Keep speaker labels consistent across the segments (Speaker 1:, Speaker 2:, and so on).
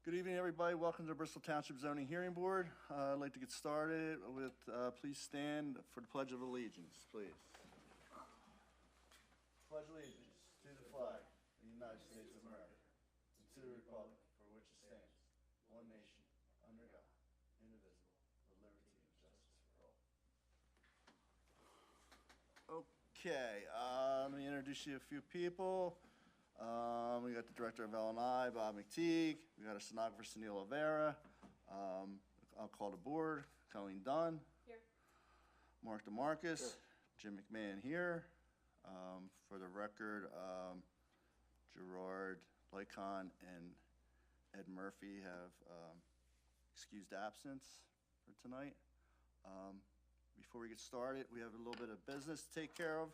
Speaker 1: Good evening, everybody. Welcome to the Bristol Township Zoning Hearing Board. I'd like to get started with, please stand for the Pledge of Allegiance, please. Pledge allegiance to the flag of the United States of America and to the republic for which it stands, one nation, under God, indivisible, with liberty and justice for all. Okay, let me introduce you to a few people. We got the Director of L&I, Bob McTeague. We got our stenographer, Sunil Avera. I'll call the board. Colleen Dunn.
Speaker 2: Here.
Speaker 1: Mark DeMarcus. Here. Jim McMahon here. For the record, Gerard Lycon and Ed Murphy have excused absence for tonight. Before we get started, we have a little bit of business to take care of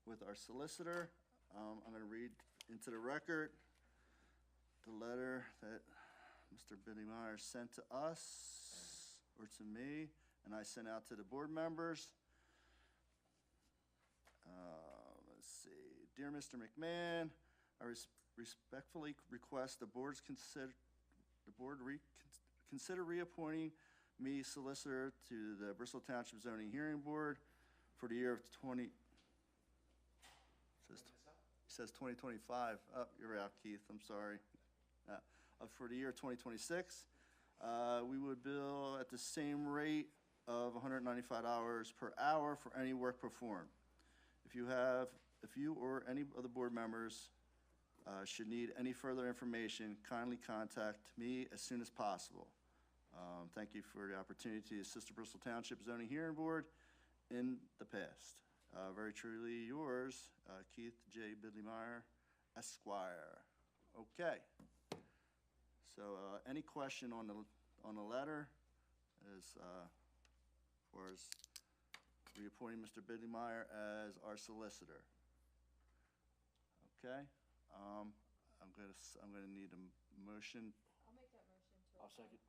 Speaker 1: with our solicitor. I'm going to read into the record the letter that Mr. Biddymeyer sent to us, or to me, and I sent out to the board members. Let's see. Dear Mr. McMahon, I respectfully request the board consider reappointing me solicitor to the Bristol Township Zoning Hearing Board for the year of 2025. Oh, you're out, Keith. I'm sorry. For the year 2026, we would bill at the same rate of $195 per hour for any work performed. If you or any of the board members should need any further information, kindly contact me as soon as possible. Thank you for the opportunity to assist the Bristol Township Zoning Hearing Board in the past. Very truly yours, Keith J. Biddymeyer, Esquire. Okay. So, any question on the letter as far as reappointing Mr. Biddymeyer as our solicitor? Okay. I'm gonna need a motion.
Speaker 2: I'll make that motion to.
Speaker 3: I'll second.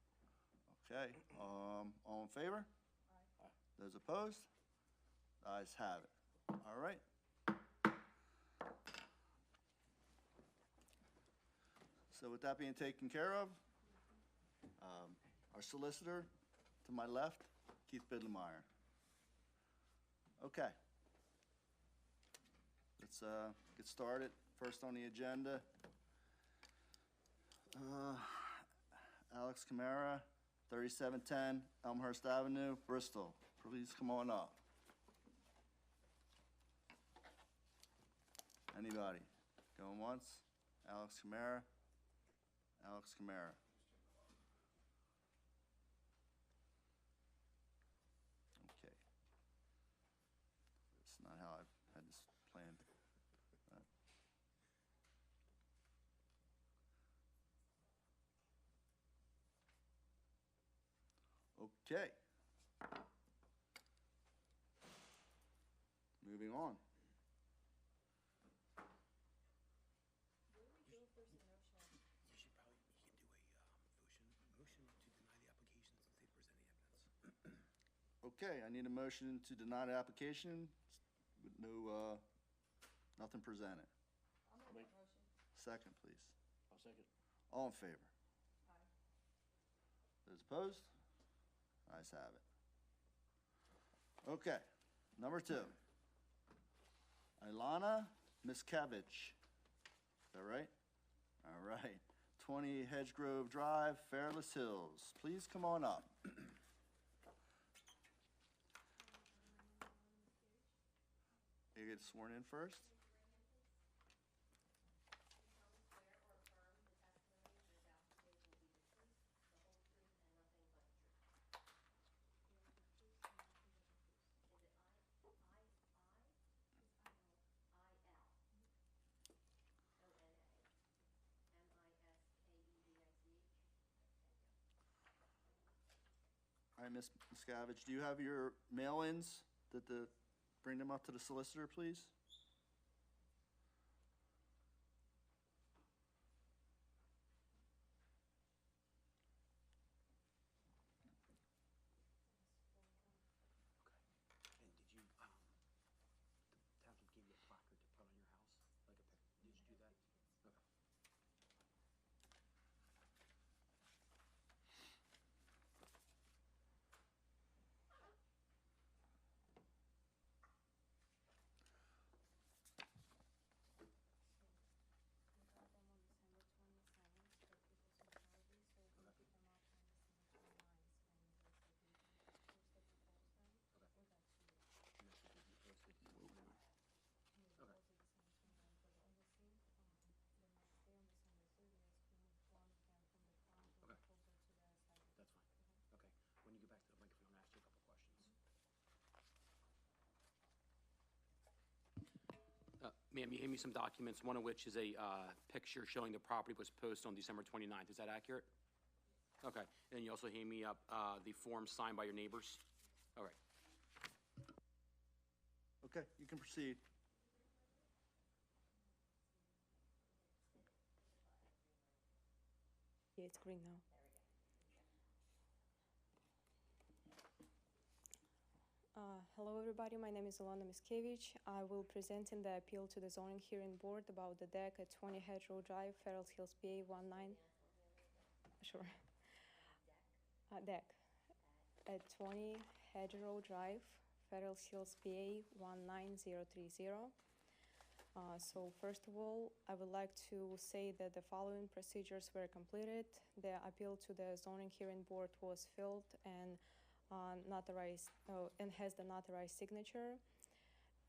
Speaker 1: Okay. All in favor?
Speaker 2: Aye.
Speaker 1: Those opposed? The ayes have it. All right. So with that being taken care of, our solicitor to my left, Keith Biddymeyer. Okay. Let's get started. First on the agenda, Alex Camara, 3710 Elmhurst Avenue, Bristol. Please come on up. Anybody? Going once? Alex Camara? Alex Camara. Okay. That's not how I've had this planned. Okay. Moving on.
Speaker 3: You should probably, you can do a motion to deny the application since they present the evidence.
Speaker 1: Okay, I need a motion to deny the application with no, nothing presented.
Speaker 2: I'll make that motion.
Speaker 1: Second, please.
Speaker 3: I'll second.
Speaker 1: All in favor?
Speaker 2: Aye.
Speaker 1: Those opposed? Ayes have it. Okay, number 2. Ilana Miskevich. Is that right? All right. 20 Hedgegrove Drive, Fairless Hills. Please come on up. You get sworn in first? All right, Ms. Miscavige, do you have your mail-ins bring them up to the solicitor, please?
Speaker 3: Okay. And did you, the township gave you a placard to put on your house? Like a, did you do that? Okay. Ma'am, you gave me some documents, one of which is a picture showing the property was posted on December 29th. Is that accurate? Okay. And you also gave me the form signed by your neighbors? All right.
Speaker 1: Okay, you can proceed.
Speaker 4: Yeah, it's green now. Hello, everybody. My name is Ilona Miskevich. I will present in the appeal to the zoning hearing board about the deck at 20 Hedgerow Drive, Farrells Hills, PA 19. Sure. Deck at 20 Hedgerow Drive, Farrells Hills, PA 19030. So first of all, I would like to say that the following procedures were completed. The appeal to the zoning hearing board was filled and notarized and has the notarized signature.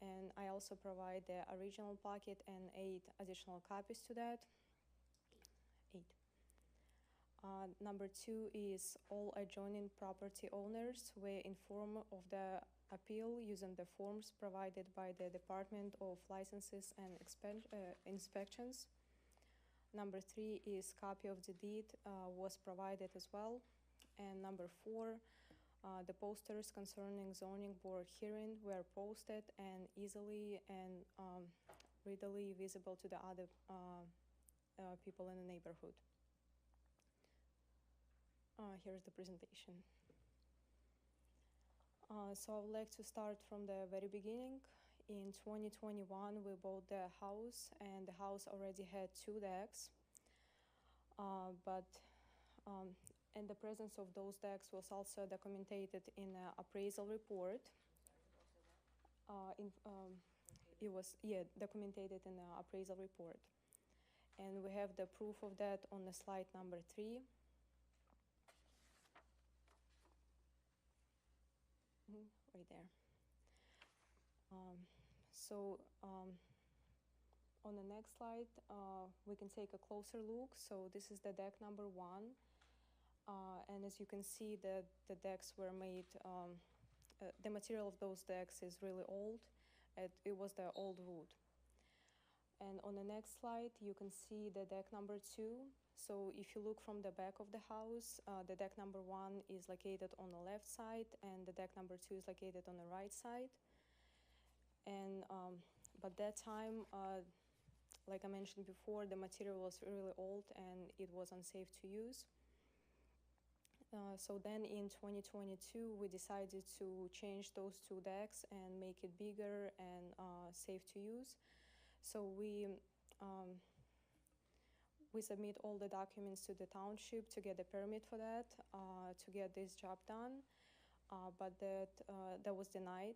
Speaker 4: And I also provide the original packet and 8 additional copies to that. 8. Number 2 is all adjoining property owners were informed of the appeal using the forms provided by the Department of Licenses and Inspections. Number 3 is copy of the deed was provided as well. And number 4, the posters concerning zoning board hearing were posted and easily and readily visible to the other people in the neighborhood. Here's the presentation. So I would like to start from the very beginning. In 2021, we bought the house, and the house already had 2 decks. But and the presence of those decks was also documented in an appraisal report. It was documented in an appraisal report, and we have the proof of that on the slide number 3. Right there. On the next slide, we can take a closer look. So this is the deck number 1. And as you can see, the decks were made, the material of those decks is really old. It was the old wood. And on the next slide, you can see the deck number 2. So if you look from the back of the house, the deck number 1 is located on the left side, and the deck number 2 is located on the right side. And but that time, like I mentioned before, the material was really old and it was unsafe to use. So then in 2022, we decided to change those 2 decks and make it bigger and safe to use. So we submit all the documents to the township to get a permit for that, to get this job done, but that was denied.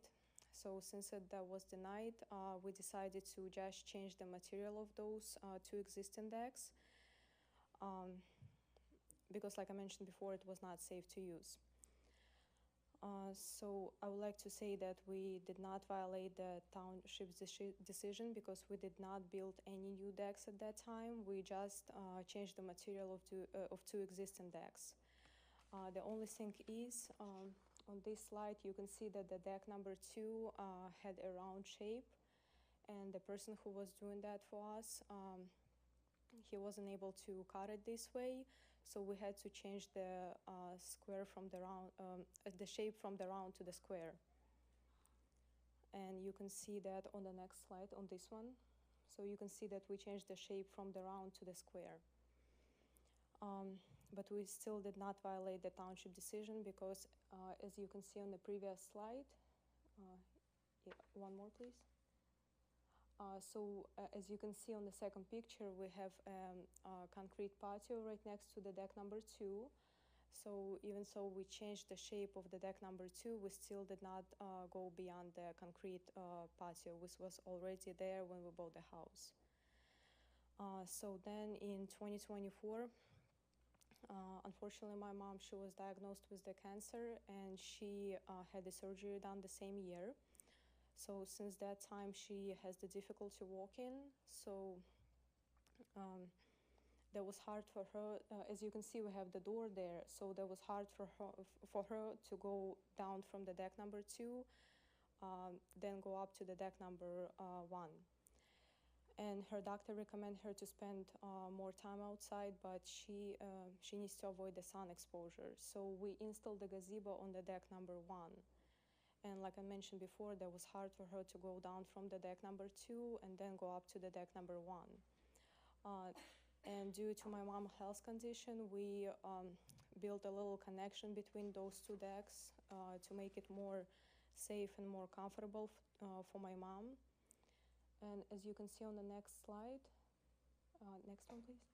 Speaker 4: So since that was denied, we decided to just change the material of those 2 existing decks, because like I mentioned before, it was not safe to use. So I would like to say that we did not violate the township's decision because we did not build any new decks at that time. We just changed the material of 2 existing decks. The only thing is, on this slide, you can see that the deck number 2 had a round shape, and the person who was doing that for us, he wasn't able to cut it this way. So we had to change the square from the round, the shape from the round to the square. And you can see that on the next slide, on this one. So you can see that we changed the shape from the round to the square. But we still did not violate the township decision because, as you can see on the previous slide, one more please. As you can see on the second picture, we have a concrete patio right next to the deck number 2. So even though we changed the shape of the deck number 2, we still did not go beyond the concrete patio, which was already there when we bought the house. So then in 2024, unfortunately, my mom, she was diagnosed with the cancer, and she had the surgery done the same year. So since that time, she has the difficulty walking. So that was hard for her. As you can see, we have the door there. So that was hard for her to go down from the deck number 2, then go up to the deck number 1. and her doctor recommend her to spend more time outside, but she needs to avoid the sun exposure. So we installed the gazebo on the deck number 1. And like I mentioned before, that was hard for her to go down from the deck number 2 and then go up to the deck number 1. And due to my mom's health condition, we built a little connection between those 2 decks to make it more safe and more comfortable for my mom. And as you can see on the next slide, next one please.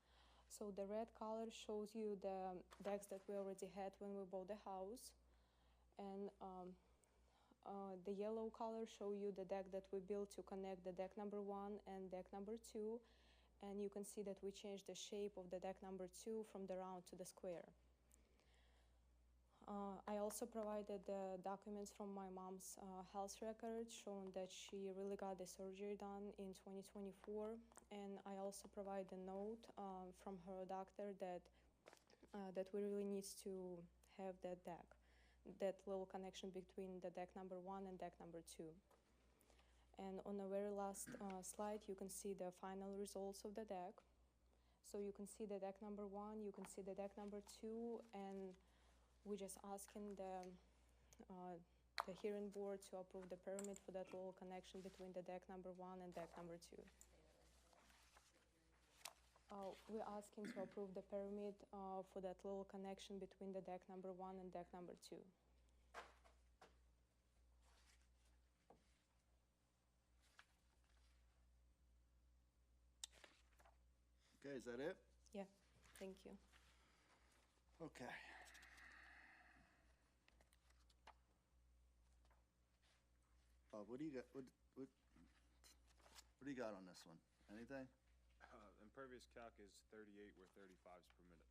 Speaker 4: So the red color shows you the decks that we already had when we bought the house. And the yellow color show you the deck that we built to connect the deck number 1 and deck number 2. And you can see that we changed the shape of the deck number 2 from the round to the square. I also provided the documents from my mom's health record showing that she really got the surgery done in 2024. And I also provide a note from her doctor that we really need to have that deck, that little connection between the deck number 1 and deck number 2. And on the very last slide, you can see the final results of the deck. So you can see the deck number 1, you can see the deck number 2, and we're just asking the hearing board to approve the permit for that little connection between the deck number 1 and deck number 2. We're asking to approve the permit for that little connection between the deck number 1 and deck number 2.
Speaker 1: Okay, is that it?
Speaker 4: Yeah, thank you.
Speaker 1: Okay. What do you got, what do you got on this one? Anything?
Speaker 5: Impervious calc is 38, where 35 is permitted.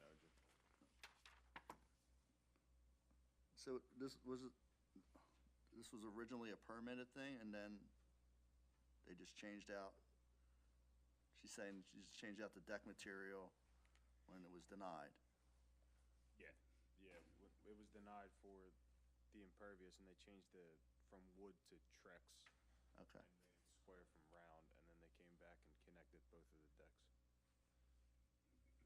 Speaker 5: No, just
Speaker 1: So this was originally a permitted thing, and then they just changed out, she's saying she just changed out the deck material when it was denied.
Speaker 5: yeah. It was denied for the impervious, and they changed from wood to Trex,
Speaker 1: Okay,
Speaker 5: and then square from round, and then they came back and connected both of the decks.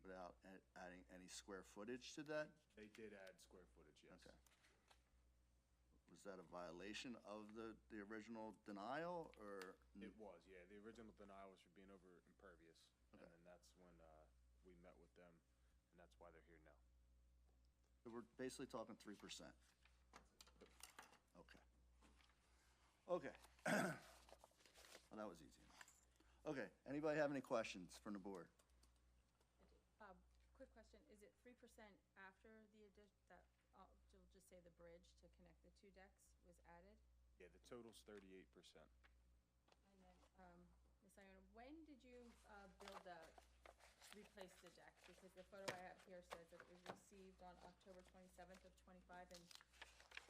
Speaker 1: without adding any square footage to that?
Speaker 5: They did add square footage, yes.
Speaker 1: Okay. Was that a violation of the original denial, or?
Speaker 5: It was, yeah. The original denial was for being over impervious, and
Speaker 1: Okay.
Speaker 5: then that's when we met with them, and that's why they're here now.
Speaker 1: So we're basically talking 3%. Okay. Okay. Well, that was easy enough. Okay, anybody have any questions from the board?
Speaker 2: Quick question, is it 3% after the addition, that, you'll just say the bridge to connect the 2 decks was added?
Speaker 5: Yeah, the total's 38%.
Speaker 2: And then, Ms. Iona, when did you replace the deck? Because the photo I have here says that it was received on October 27th of 25, and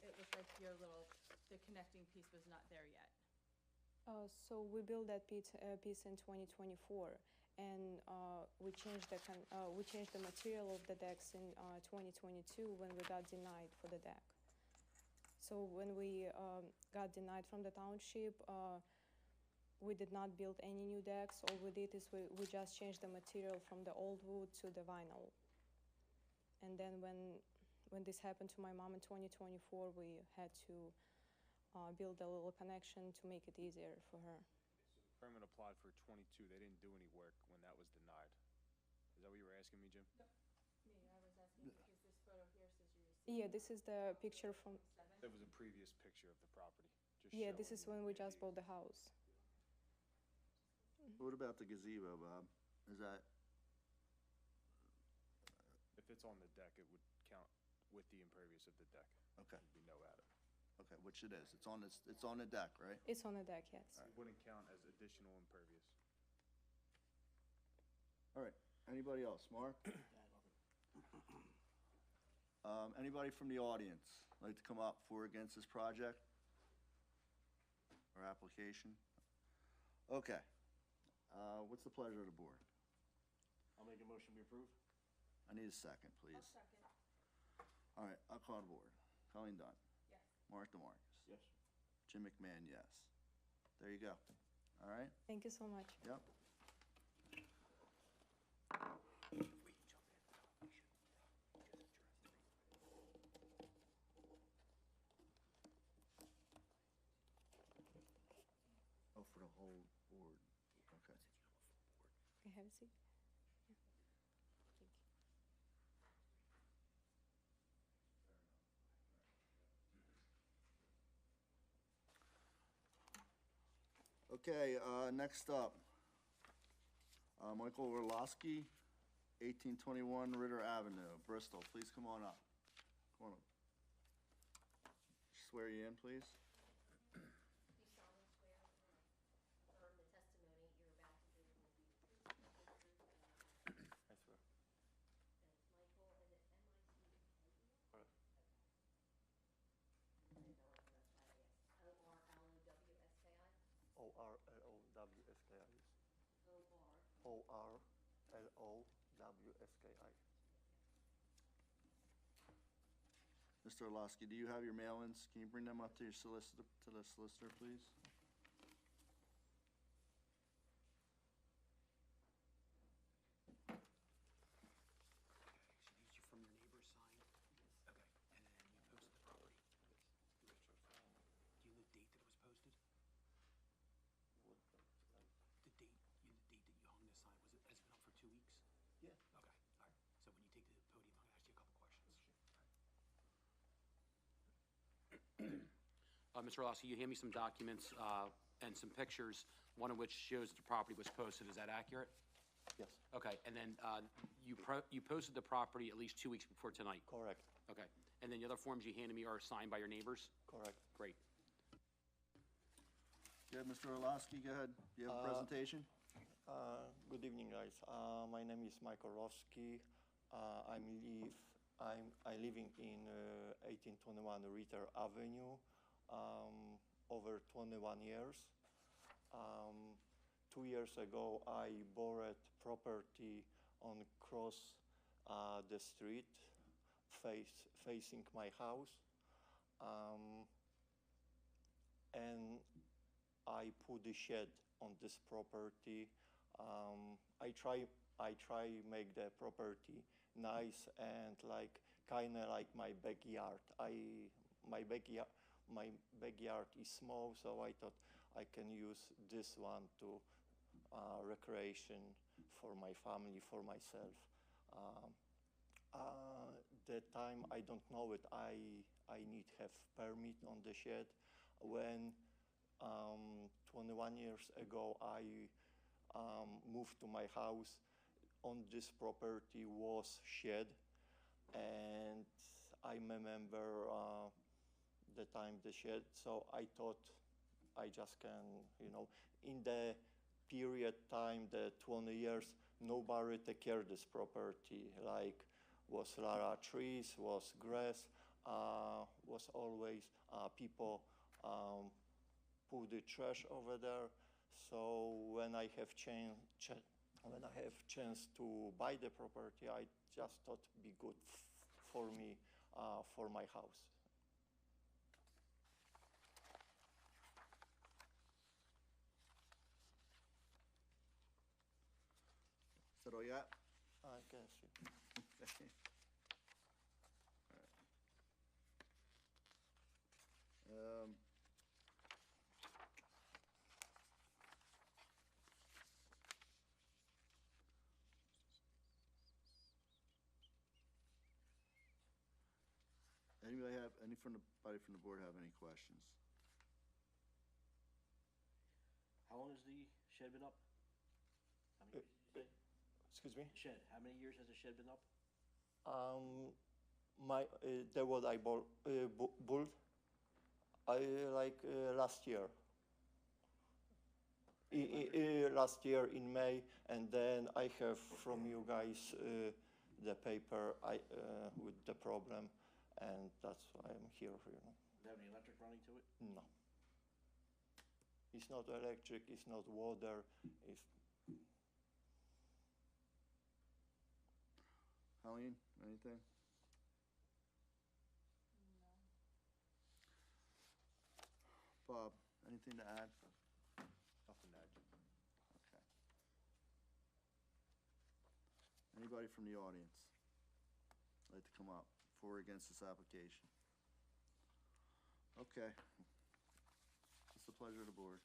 Speaker 2: it looks like the connecting piece was not there yet.
Speaker 4: So we built that piece in 2024, and we changed the material of the decks in 2022 when we got denied for the deck. So when we got denied from the township, we did not build any new decks. All we did is we just changed the material from the old wood to the vinyl. And then when this happened to my mom in 2024, we had to build a little connection to make it easier for her.
Speaker 5: So the permit applied for 22. They didn't do any work when that was denied. Is that what you were asking me, Jim?
Speaker 2: I was asking because this photo here says you received.
Speaker 4: Yeah, this is the picture from.
Speaker 5: That was a previous picture of the property. Just
Speaker 4: Yeah, this is
Speaker 5: showing
Speaker 4: when we just
Speaker 5: the-
Speaker 4: bought the house.
Speaker 1: What about the gazebo, Bob? Is that,
Speaker 5: If it's on the deck, it would count with the impervious of the deck.
Speaker 1: okay,
Speaker 5: There'd be no added.
Speaker 1: okay, which it is. It's on the deck, right?
Speaker 4: It's on the deck, yes.
Speaker 5: It wouldn't count as additional impervious.
Speaker 1: All right, anybody else? Mark? Anybody from the audience like to come up for or against this project or application? Okay. What's the pleasure of the board?
Speaker 6: I'll make a motion to approve.
Speaker 1: I need a second,
Speaker 2: I'll
Speaker 1: please.
Speaker 2: second.
Speaker 1: All right, I'll call the board. Colleen Dunn.
Speaker 2: Yes.
Speaker 1: Mark DeMarcus.
Speaker 6: Yes.
Speaker 1: Jim McMahon, yes. There you go. All right?
Speaker 4: Thank you so much.
Speaker 1: Yep. Oh, for the whole board. Okay.
Speaker 4: Can I have a seat? Yeah. Thank you.
Speaker 1: Okay, next up, Michael Orlowski, 1821 Ritter Avenue, Bristol. Please come on up. Come on up. Swear you in, please.
Speaker 7: Do solemnly swear affirm the testimony you're about to give will be the truth, the whole truth, and nothing but the truth?
Speaker 5: I swear.
Speaker 7: And it's Michael, is it M-I-C-H-A-E-L?
Speaker 5: Correct.
Speaker 7: Okay. I didn't know it, that's why I asked. O-R-L-O-W-S-K-I?
Speaker 8: O-R-L-O-W-S-K-I.
Speaker 7: O-R.
Speaker 8: O-R-L-O-W-S-K-I.
Speaker 1: Mr. Orlowski, do you have your mail-ins? Can you bring them up to your solicitor, please?
Speaker 3: She used you from your neighbor's sign? Okay, and then you posted the property? Do you know the date that it was posted?
Speaker 8: What,
Speaker 3: The date, the date that you hung this sign, has it been up for 2 weeks?
Speaker 8: Yeah.
Speaker 3: Okay, all right. So when you take the podium, I'm gonna ask you a couple questions. Mr. Orlowski, you hand me some documents, and some pictures, one of which shows that the property was posted. Is that accurate?
Speaker 8: Yes,
Speaker 3: Okay, and then, you posted the property at least 2 weeks before tonight?
Speaker 8: correct,
Speaker 3: Okay, and then the other forms you handed me are signed by your neighbors?
Speaker 8: correct.
Speaker 3: Great.
Speaker 1: Good, Mr. Orlowski, go ahead. Do you have a presentation?
Speaker 8: Good evening, guys. My name is Michael Rowski. I living in 1821 Ritter Avenue, over 21 years. 2 years ago, I bought property on cross the street, facing my house, and I put a shed on this property. I try make the property nice and like kind of like my backyard. My backyard is small, so I thought I can use this one to recreation for my family, for myself. That time I don't know it. I need have permit on the shed. When 21 years ago I moved to my house, on this property was shed, and I remember the time the shed, so I thought I just can, in the period time, the 20 years, nobody take care of this property, like was a lot of trees, was grass, was always people put the trash over there. So when I have chance to buy the property, I just thought be good for me, for my house.
Speaker 1: Is that all you got?
Speaker 8: I guess.
Speaker 1: Okay. All right. Anybody from the board have any questions?
Speaker 6: How long has the shed been up? How many years did you say?
Speaker 8: Excuse me?
Speaker 6: Shed, how many years has the shed been up?
Speaker 8: The what I bought, last year. Last year in May, and then I have from you guys the paper with the problem, and that's why I'm here.
Speaker 6: Does it have any electric running to it?
Speaker 8: No. It's not electric. It's not water. It's
Speaker 1: Helene, anything?
Speaker 2: No.
Speaker 1: Bob, anything to add? Anybody from the audience like to come up for or against this application? Okay. It's the pleasure of the board.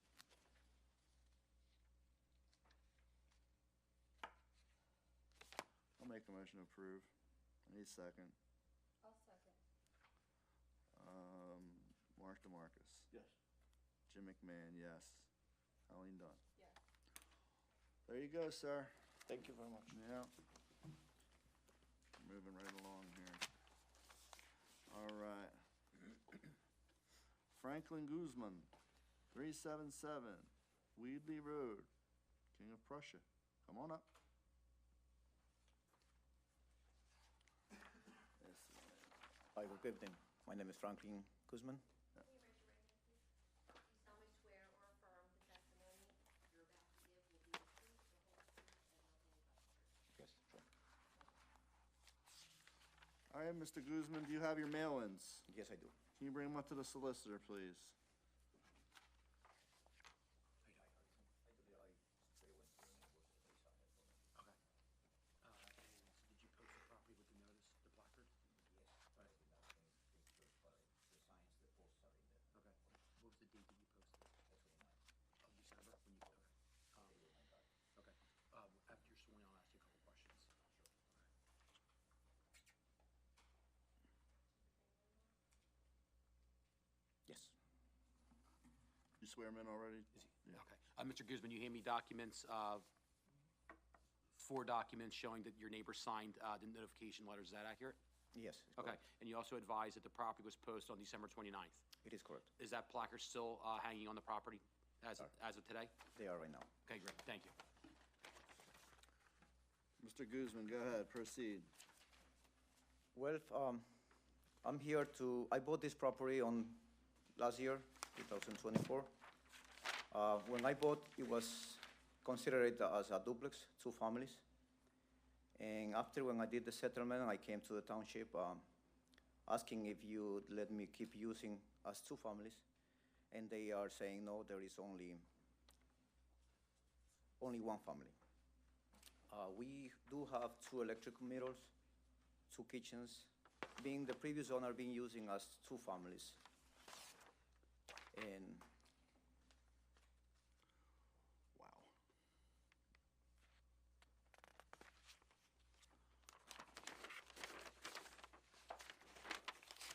Speaker 1: I'll make a motion to approve. I need a second.
Speaker 2: I'll second.
Speaker 1: Mark DeMarcus.
Speaker 6: Yes.
Speaker 1: Jim McMahon, yes. Colleen Dunn.
Speaker 2: Yes.
Speaker 1: There you go, sir.
Speaker 8: Thank you very much.
Speaker 1: Yeah. Moving right along here. All right. Franklin Guzman, 377 Weedley Road, King of Prussia. Come on up. Yes.
Speaker 9: Hi, good evening. My name is Franklin Guzman.
Speaker 7: Can you raise your right hand, please? Do you solemnly swear or affirm the testimony you're about to give will be the truth, the whole truth, and nothing but the truth?
Speaker 9: Yes, sure.
Speaker 1: All right, Mr. Guzman, do you have your mail-ins?
Speaker 9: Yes, I do.
Speaker 1: Can you bring them up to the solicitor, please?
Speaker 3: Okay. And did you post the property with the notice, the placard? Okay. What was the date that you posted? Of December, when you, okay. Okay. After you're sworn, I'll ask you a couple questions.
Speaker 9: Yes.
Speaker 1: You swear him in already?
Speaker 3: Is he?
Speaker 1: Yeah.
Speaker 3: Okay. Mr. Guzman, you hand me documents, 4 documents showing that your neighbor signed the notification letters. Is that accurate?
Speaker 9: Yes.
Speaker 3: Okay. And you also advised that the property was posted on December 29th.
Speaker 9: It is correct.
Speaker 3: Is that placard still hanging on the property as of today?
Speaker 9: They are right now.
Speaker 3: Okay, great. Thank you.
Speaker 1: Mr. Guzman, go ahead, proceed.
Speaker 9: Well, I'm here I bought this property on last year, 2024. When I bought, it was considered as a duplex, 2 families. And after when I did the settlement, I came to the township asking if you would let me keep using as 2 families. And they are saying, no, there is only 1 family. We do have 2 electrical meters, 2 kitchens, being the previous owner being using as 2 families. And
Speaker 1: Wow.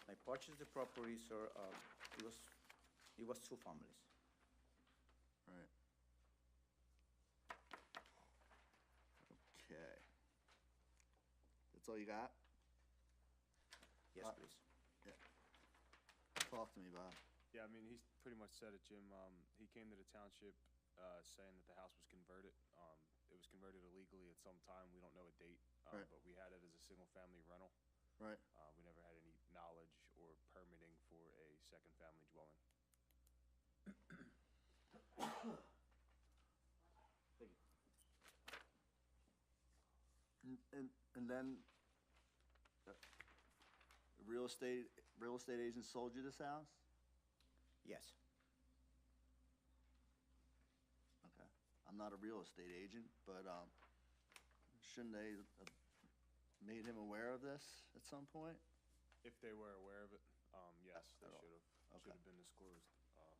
Speaker 9: I purchased the property, sir, it was 2 families.
Speaker 1: Right. Okay. That's all you got?
Speaker 9: Yes, please.
Speaker 1: Yeah. Talk to me, Bob.
Speaker 5: Yeah, I mean, he's pretty much said it, Jim. He came to the township saying that the house was converted. It was converted illegally at some time. We don't know a date,
Speaker 1: Right.
Speaker 5: but we had it as a single-family rental.
Speaker 1: Right.
Speaker 5: We never had any knowledge or permitting for a second-family dwelling.
Speaker 1: And then, a real estate agent sold you this house?
Speaker 9: Yes.
Speaker 1: Okay. I'm not a real estate agent, but, shouldn't they have made him aware of this at some point?
Speaker 5: If they were aware of it, yes, they
Speaker 1: At all.
Speaker 5: should have.
Speaker 1: Okay.
Speaker 5: Should have been disclosed. But yeah,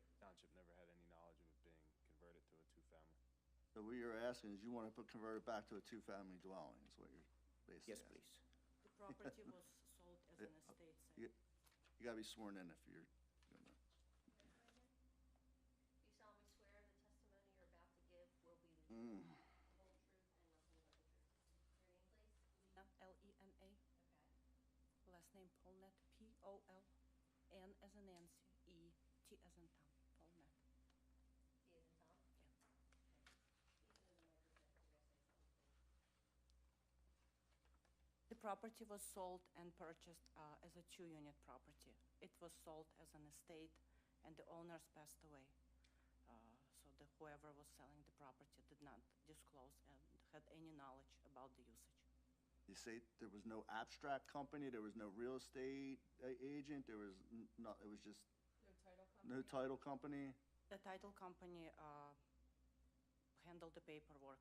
Speaker 5: the township never had any knowledge of it being converted to a 2-family.
Speaker 1: So what you're asking is you want to convert it back to a 2-family dwelling, is what you're basically
Speaker 9: Yes,
Speaker 1: asking?
Speaker 9: please.
Speaker 10: The property was sold as an
Speaker 1: Yeah,
Speaker 10: estate
Speaker 1: You
Speaker 10: sale.
Speaker 1: you gotta be sworn in if you're gonna,
Speaker 7: Do you solemnly swear the testimony you're about to give will be the truth, the whole truth, and nothing but the truth? Your name, please?
Speaker 10: Lena, L-E-N-A,
Speaker 7: Okay.
Speaker 10: last name Polnet, P-O-L, N as in Nancy, E-T as in Tom, Polnet.
Speaker 7: He is in Tom?
Speaker 10: Yeah.
Speaker 7: Speak into the microphone if you're gonna say something, please.
Speaker 10: The property was sold and purchased as a 2-unit property. It was sold as an estate, and the owners passed away. So whoever was selling the property did not disclose and had any knowledge about the usage.
Speaker 1: you say there was no abstract company, there was no real estate agent, there was no, it was just
Speaker 2: No title company?
Speaker 1: no title company?
Speaker 10: The title company handled the paperwork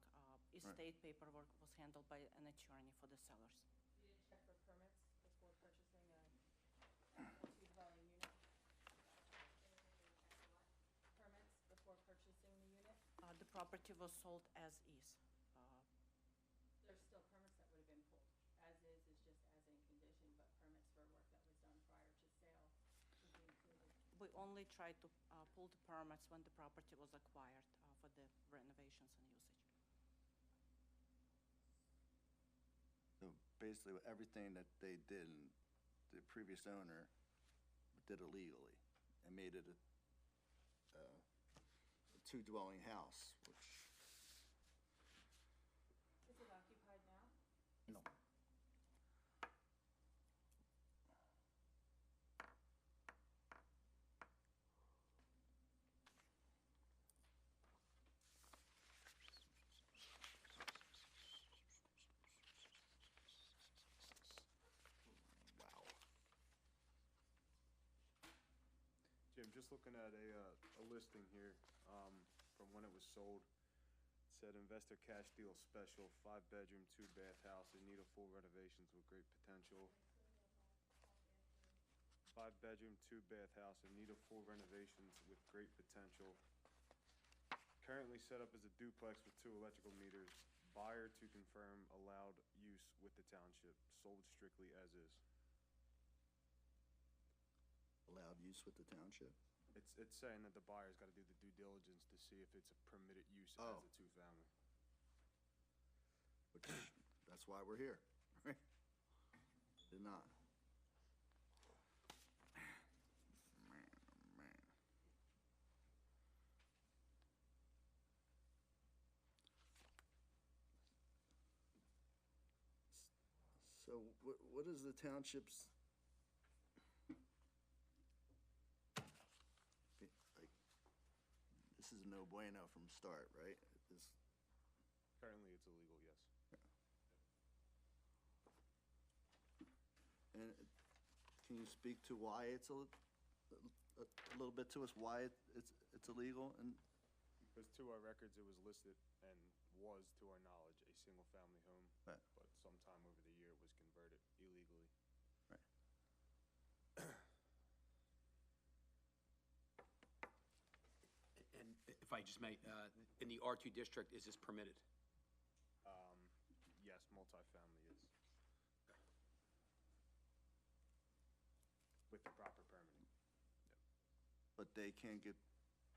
Speaker 10: estate paperwork was handled by an attorney for the sellers.
Speaker 2: You didn't check for permits before purchasing a two-dwelling unit? Permits before purchasing the unit?
Speaker 10: The property was sold as is.
Speaker 2: There's still permits that would have been pulled. As is just as in condition, but permits for work that was done prior to sale would be included.
Speaker 10: We only tried to pull the permits when the property was acquired for the renovations and usage.
Speaker 1: So basically, everything that they did, the previous owner did illegally and made it a two-dwelling house, which,
Speaker 2: Is it occupied now?
Speaker 1: no. Wow.
Speaker 5: Jim, just looking at a listing here, from when it was sold, it said investor cash deal special, 5-bedroom, 2-bath house in need of full renovations with great potential. 5-bedroom, 2-bath house in need of full renovations with great potential. Currently set up as a duplex with 2 electrical meters. Buyer to confirm allowed use with the township, sold strictly as is.
Speaker 1: Allowed use with the township?
Speaker 5: It's saying that the buyer's gotta do the due diligence to see if it's a permitted use as
Speaker 1: Oh.
Speaker 5: a two-family.
Speaker 1: Which, that's why we're here, right? Did not. Man, oh, man. So what is the township's? Like, this is no bueno from start, right? This,
Speaker 5: Currently, it's illegal, yes.
Speaker 1: and can you speak to why it's a little bit to us, why it's illegal? And
Speaker 5: Because to our records, it was listed and was, to our knowledge, a single-family home.
Speaker 1: Right.
Speaker 5: But sometime over the year, it was converted illegally.
Speaker 1: right.
Speaker 3: And if I just may, in the R2 district, is this permitted?
Speaker 5: Yes, multifamily is. With the proper permitting.
Speaker 1: But they can't get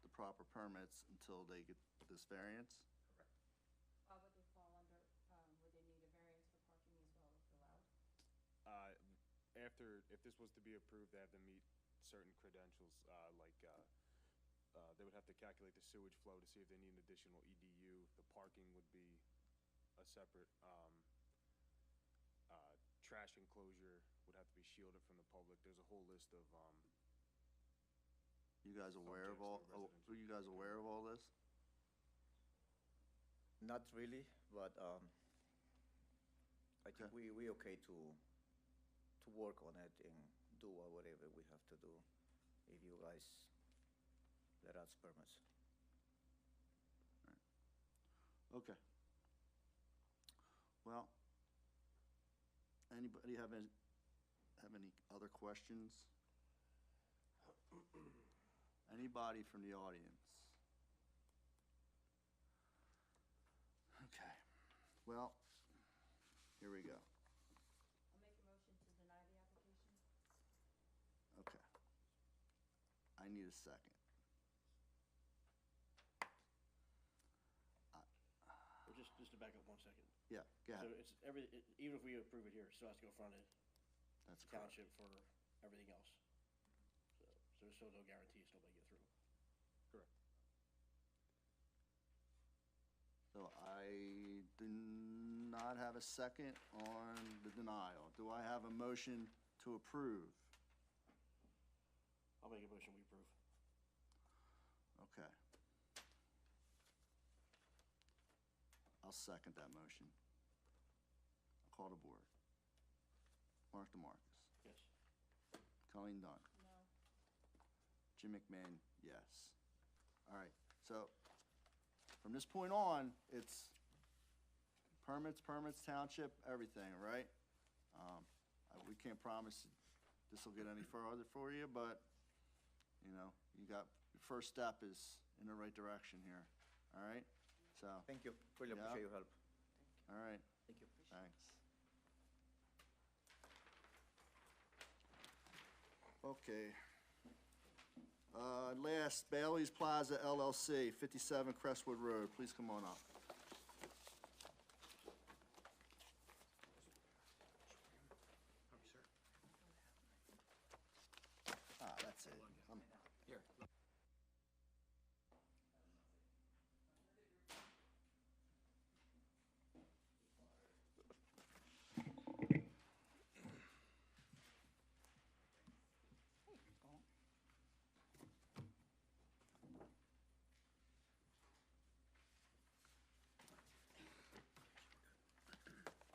Speaker 1: the proper permits until they get this variance?
Speaker 5: Correct.
Speaker 2: Would they fall under, would they need a variance for parking as well if allowed?
Speaker 5: If this was to be approved, they have to meet certain credentials, they would have to calculate the sewage flow to see if they need an additional EDU. The parking would be a separate, trash enclosure would have to be shielded from the public. There's a whole list of,
Speaker 1: You guys aware of all,
Speaker 5: Subjects to residential.
Speaker 1: are you guys aware of all this?
Speaker 9: Not really, but I think
Speaker 1: Okay.
Speaker 9: we okay to work on it and do whatever we have to do if you guys let us permits.
Speaker 1: Okay. Well, anybody have any other questions? Anybody from the audience? Okay, well, here we go.
Speaker 2: I'll make a motion to deny the application.
Speaker 1: Okay. I need a second.
Speaker 6: Well, just to back up 1 second.
Speaker 1: Yeah, go
Speaker 6: So
Speaker 1: ahead.
Speaker 6: even if we approve it here, it still has to go in front of
Speaker 1: That's
Speaker 6: the
Speaker 1: correct.
Speaker 6: township for everything else. So there's still no guarantees nobody get through.
Speaker 5: correct.
Speaker 1: So I do not have a second on the denial. Do I have a motion to approve?
Speaker 6: I'll make a motion, we approve.
Speaker 1: Okay. I'll second that motion. I'll call to board. Mark DeMarcus.
Speaker 6: Yes.
Speaker 1: Colleen Dunn.
Speaker 2: No.
Speaker 1: Jim McMahon, yes. All right, so from this point on, it's permits, township, everything, right? We can't promise this will get any further for you, but, you know, you got, your first step is in the right direction here, all right? So,
Speaker 9: Thank you. Really
Speaker 1: Yeah.
Speaker 9: appreciate your help.
Speaker 1: all right,
Speaker 9: Thank you.
Speaker 1: thanks. Okay. Last, Bailey's Plaza LLC, 57 Crestwood Road. Please come on up. That's it.
Speaker 3: Here.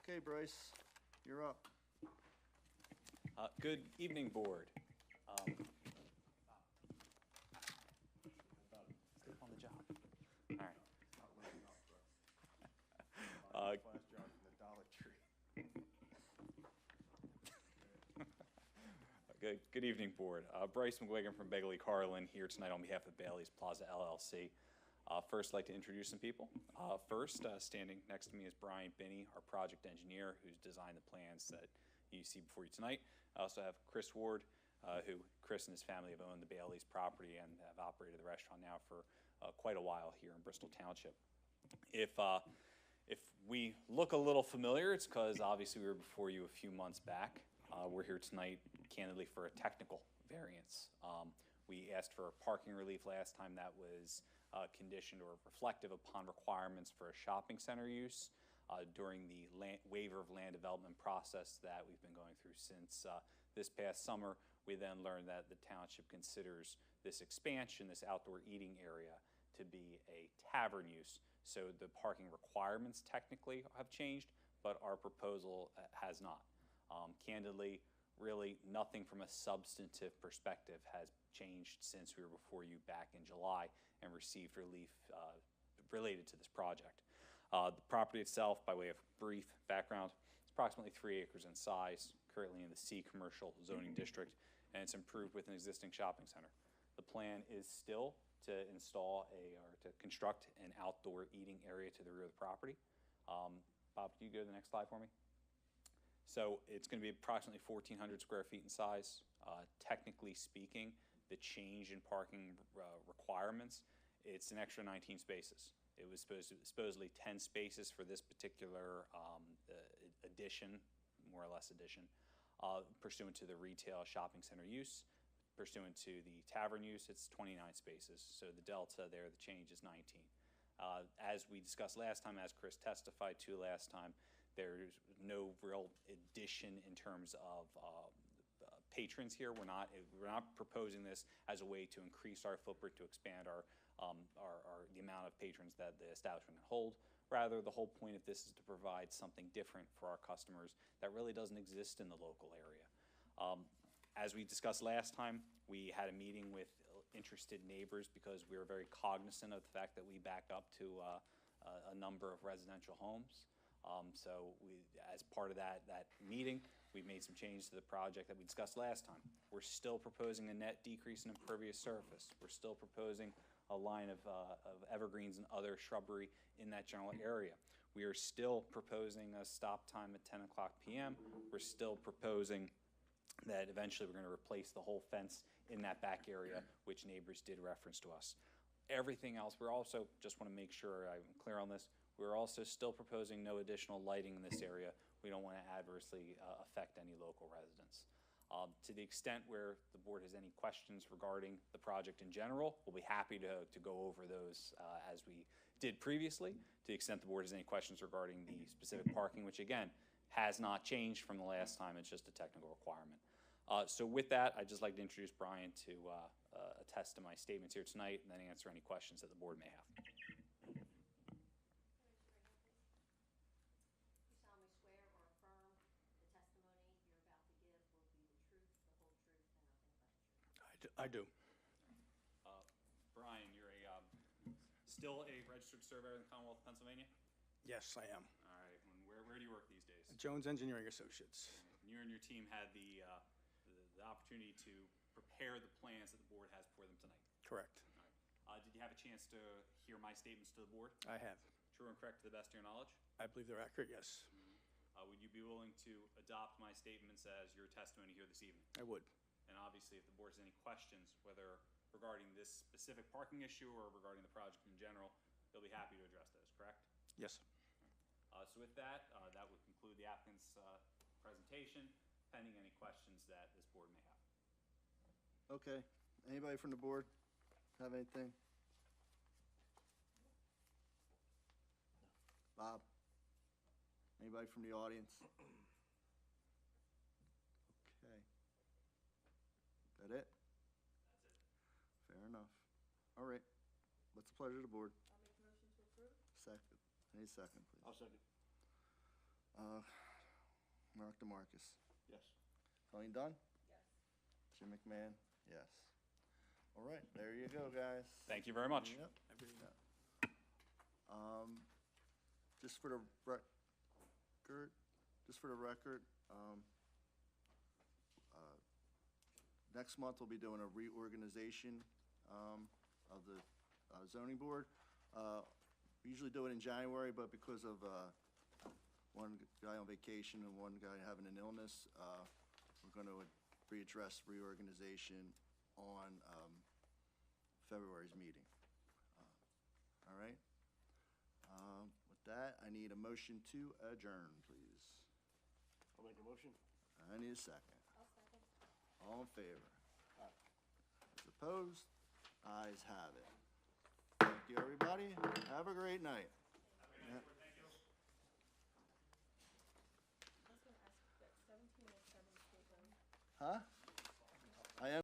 Speaker 1: Okay, Bryce, you're up.
Speaker 11: Good evening, Board. Stay on the job. All right.
Speaker 5: Flash job from the Dollar Tree.
Speaker 11: Good evening, Board. Bryce McGuigan from Begley Carlin here tonight on behalf of Bailey's Plaza LLC. First, I'd like to introduce some people. First, standing next to me is Brian Binney, our project engineer, who's designed the plans that you see before you tonight. I also have Chris Ward, who Chris and his family have owned the Bailey's property and have operated the restaurant now for quite a while here in Bristol Township. If we look a little familiar, it's because obviously we were before you a few months back. We're here tonight, candidly, for a technical variance. We asked for parking relief last time that was conditioned or reflective upon requirements for a shopping center use during the waiver of land development process that we've been going through since this past summer. We then learned that the township considers this expansion, this outdoor eating area, to be a tavern use. So the parking requirements technically have changed, but our proposal has not. Candidly, really nothing from a substantive perspective has changed since we were before you back in July and received relief related to this project. The property itself, by way of brief background, is approximately 3 acres in size, currently in the C commercial zoning district, and it's improved with an existing shopping center. The plan is still to install or to construct an outdoor eating area to the rear of the property. Bob, can you go to the next slide for me? So it's going to be approximately 1,400 square feet in size. Technically speaking, the change in parking requirements, it's an extra 19 spaces. It was supposedly 10 spaces for this particular addition, more or less addition, pursuant to the retail shopping center use. Pursuant to the tavern use, it's 29 spaces. So the delta there, the change is 19. As we discussed last time, as Chris testified to last time, there's no real addition in terms of patrons here. We're not proposing this as a way to increase our footprint, to expand the amount of patrons that the establishment can hold. Rather, the whole point of this is to provide something different for our customers that really doesn't exist in the local area. As we discussed last time, we had a meeting with interested neighbors because we were very cognizant of the fact that we back up to a number of residential homes. So as part of that meeting, we made some changes to the project that we discussed last time. We're still proposing a net decrease in impervious surface. We're still proposing a line of evergreens and other shrubbery in that general area. We are still proposing a stop time at 10 o'clock p.m. We're still proposing that eventually we're going to replace the whole fence in that back area, which neighbors did reference to us. Everything else, we're also, just want to make sure I'm clear on this, we're also still proposing no additional lighting in this area. We don't want to adversely affect any local residents. To the extent where the board has any questions regarding the project in general, we'll be happy to go over those as we did previously. To the extent the board has any questions regarding the specific parking, which again, has not changed from the last time, it's just a technical requirement. So with that, I'd just like to introduce Brian to attest to my statements here tonight and then answer any questions that the board may have.
Speaker 12: I do.
Speaker 11: Brian, you're still a registered surveyor in the Commonwealth of Pennsylvania?
Speaker 12: Yes, I am.
Speaker 11: All right. do you work these days?
Speaker 12: Jones Engineering Associates.
Speaker 11: You and your team had the opportunity to prepare the plans that the board has before them tonight.
Speaker 12: Correct.
Speaker 11: All right. Did you have a chance to hear my statements to the board?
Speaker 12: I have.
Speaker 11: True and correct to the best of your knowledge?
Speaker 12: I believe they're accurate, yes.
Speaker 11: Would you be willing to adopt my statements as your testimony here this evening?
Speaker 12: I would.
Speaker 11: And obviously, if the board has any questions, whether regarding this specific parking issue or regarding the project in general, they'll be happy to address those, correct?
Speaker 12: Yes.
Speaker 11: So with that, that would conclude the applicant's presentation, pending any questions that this board may have.
Speaker 1: Okay, anybody from the board have anything? Bob? Anybody from the audience? Okay. That it?
Speaker 11: That's it.
Speaker 1: Fair enough. All right. What's the pleasure of the board?
Speaker 2: I'll make a motion to approve.
Speaker 1: Second. Any second, please.
Speaker 6: I'll second.
Speaker 1: Mark DeMarcus.
Speaker 6: Yes.
Speaker 1: Colleen Dunn?
Speaker 2: Yes.
Speaker 1: Jim McMahon? Yes. All right, there you go, guys.
Speaker 11: Thank you very much.
Speaker 1: Yep. Just for the record, next month we'll be doing a reorganization of the zoning board. We usually do it in January, but because of one guy on vacation and one guy having an illness, we're going to readdress reorganization on February's meeting. All right? With that, I need a motion to adjourn, please.
Speaker 6: I'll make a motion.
Speaker 1: I need a second.
Speaker 2: I'll second.
Speaker 1: All in favor? As opposed? Ayes have it. Thank you, everybody. Have a great night. Yeah.
Speaker 2: I was gonna ask, that 1707 State Road,
Speaker 1: Huh?